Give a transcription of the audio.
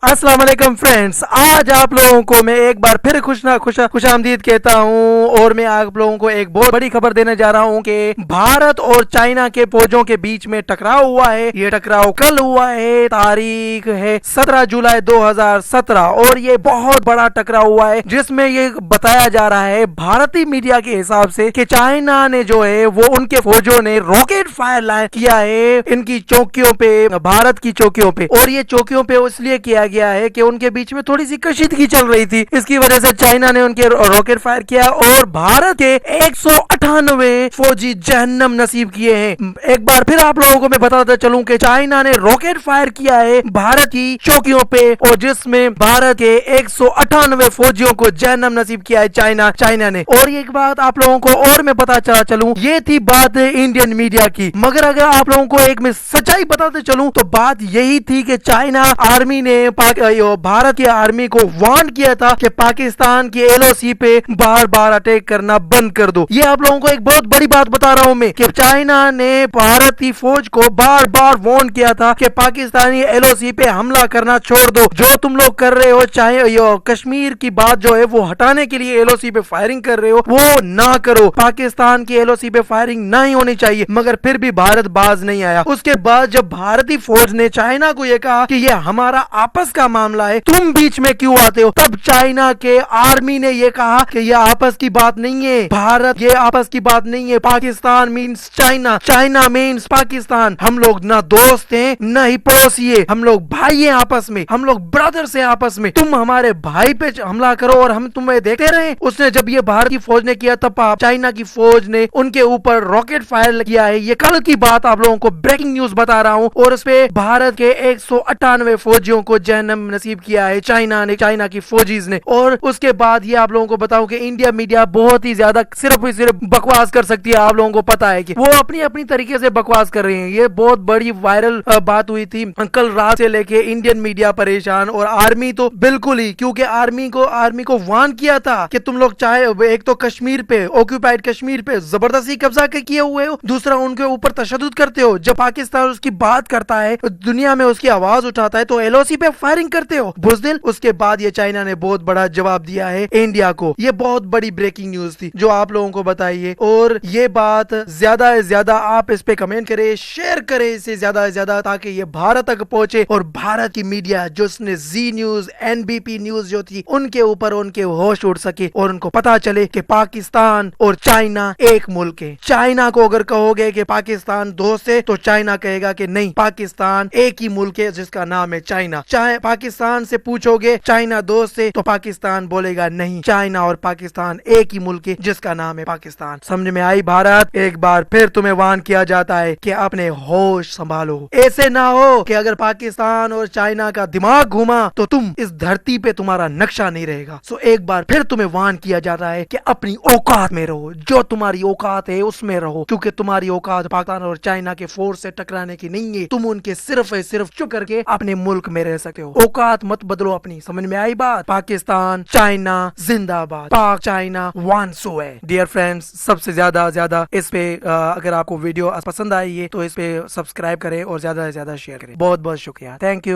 अस्सलाम वालेकुम फ्रेंड्स, आज आप लोगों को मैं एक बार फिर खुश आमदीद कहता हूँ और मैं आप लोगों को एक बहुत बड़ी खबर देने जा रहा हूँ कि भारत और चाइना के फौजों के बीच में टकराव हुआ है। ये टकराव कल हुआ है, तारीख है 17 जुलाई 2017 और ये बहुत बड़ा टकराव हुआ है जिसमें ये बताया जा रहा है भारतीय मीडिया के हिसाब से कि चाइना ने जो है वो उनके फौजों ने रॉकेट फायर किया है इनकी चौकियों पे, भारत की चौकियों पे, और ये चौकियों पे इसलिए किया गया है कि उनके बीच में थोड़ी सी कशीदगी चल रही थी। इसकी वजह से चाइना ने उनके रॉकेट फायर किया और भारत के 198 फौजी जहन्नम नसीब किए हैं। एक बार फिर आप लोगों को मैं बताता चलूं कि चाइना ने रॉकेट फायर किया है भारत की चौकियों पे और जिसमें भारत के 198 फौजियों को जहन्नम नसीब किया है चाइना ने। और एक बात आप लोगों को और मैं पता चलूं, ये थी बात इंडियन मीडिया की, मगर अगर आप लोगों को एक मैं सच्चाई बताते चलूं तो बात यही थी कि चाइना आर्मी ने भारत की आर्मी को वार्न किया था कि पाकिस्तान की एलओसी पे बार बार अटैक करना बंद कर दो। ये आप लोगों को एक बहुत बड़ी बात बता रहा हूं मैं कि चाइना ने भारत की फौज को बार बार वार्न किया था कि पाकिस्तानी एलओसी पे हमला करना छोड़ दो। जो तुम लोग कर रहे हो, चाहे कश्मीर की बात जो है वो हटाने के लिए एलओसी पे फायरिंग कर रहे हो, वो ना करो। पाकिस्तान की एलओसी पे फायरिंग नहीं होनी चाहिए, मगर फिर भी भारत बाज नहीं आया। उसके बाद जब भारतीय फौज ने चाइना को यह कहा कि ये हमारा आपस का मामला है, तुम बीच में क्यों आते हो, तब चाइना के आर्मी ने ये कहा कि ये आपस की बात नहीं है, भारत ये आपस की बात नहीं है, Pakistan means China, China means Pakistan. हम लोग ना दोस्त हैं न ही पड़ोसी है, हम लोग भाई हैं आपस में, हम लोग ब्रदर्स हैं आपस में। तुम हमारे भाई पे हमला करो और हम तुम्हें देखते रहे। उसने जब ये भारत की फौज ने किया तब चाइना की फौज ने उनके ऊपर रॉकेट फायर किया है। ये कल की बात आप लोगों को ब्रेकिंग न्यूज बता रहा हूँ और उस पे भारत के 198 फौजियों को जहन्नम नसीब किया है चाइना की फौजीज ने। और उसके बाद ये आप लोगों को बताऊं कि इंडिया मीडिया बहुत ही ज्यादा सिर्फ बकवास कर सकती है। आप लोगों को पता है कि वो अपनी तरीके से बकवास कर रहे हैं। ये बहुत बड़ी वायरल बात हुई थी कल रात से लेके इंडियन मीडिया परेशान और आर्मी तो बिल्कुल ही, क्योंकि आर्मी को वार्न किया था कि तुम लोग चाहे एक तो कश्मीर पे, ऑक्यूपाइड कश्मीर पे जबरदस्ती कब्जा किए हुए हो, दूसरा उनके ऊपर तशद्दुद करते हो। जब पाकिस्तान उसकी बात करता है, दुनिया में उसकी आवाज उठाता है, तो एलओसी पे फायरिंग करते हो बुज़दिल। उसके बाद ये चाइना ने बहुत बड़ा जवाब दिया है इंडिया को। ये बहुत बड़ी ब्रेकिंग न्यूज थी जो आप लोगों को बताइए। और ये बात ज्यादा से ज्यादा आप इस पे कमेंट करें, शेयर करें इसे ज्यादा से ज्यादा, ताकि ये भारत तक पहुंचे और भारत की मीडिया जिसने जी न्यूज, एनबीपी न्यूज जो थी उनके ऊपर उनके होश उड़ सके और उनको पता चले कि पाकिस्तान और चाइना एक मुल्क है। चाइना को अगर कहोगे कि पाकिस्तान दोस्त है तो चाइना कहेगा कि नहीं, पाकिस्तान एक ही मुल्क है जिसका नाम है चाइना। चाहे पाकिस्तान से पूछोगे चाइना दोस्त है तो पाकिस्तान बोलेगा नहीं, चाइना और पाकिस्तान एक ही मुल्क है जिसका नाम है पाकिस्तान। समझ में आई भारत? एक बार फिर तुम्हें वार्न किया जाता है कि अपने होश संभालो। ऐसे ना हो कि अगर पाकिस्तान और चाइना का दिमाग घूमा तो तुम इस धरती पे तुम्हारा नक्शा नहीं रहेगा। सो एक बार फिर तुम्हें वार्न किया जाता है कि अपनी औकात में रहो, जो तुम्हारी औकात है उसमें रहो, क्योंकि तुम्हारी औकात पाकिस्तान और चाइना के फोर्स से टकराने की नहीं है। तुम उनके सिर्फ चुप करके अपने मुल्क में रह सकते हो। औकात मत बदलो अपनी। समझ में आई बात? पाकिस्तान चाइना जिंदाबाद, पाक चाइना वांसो है। डियर फ्रेंड्स, सबसे ज्यादा इस पे अगर आपको वीडियो पसंद आई है तो इस पे सब्सक्राइब करें और ज्यादा से ज्यादा शेयर करें। बहुत बहुत शुक्रिया, थैंक यू।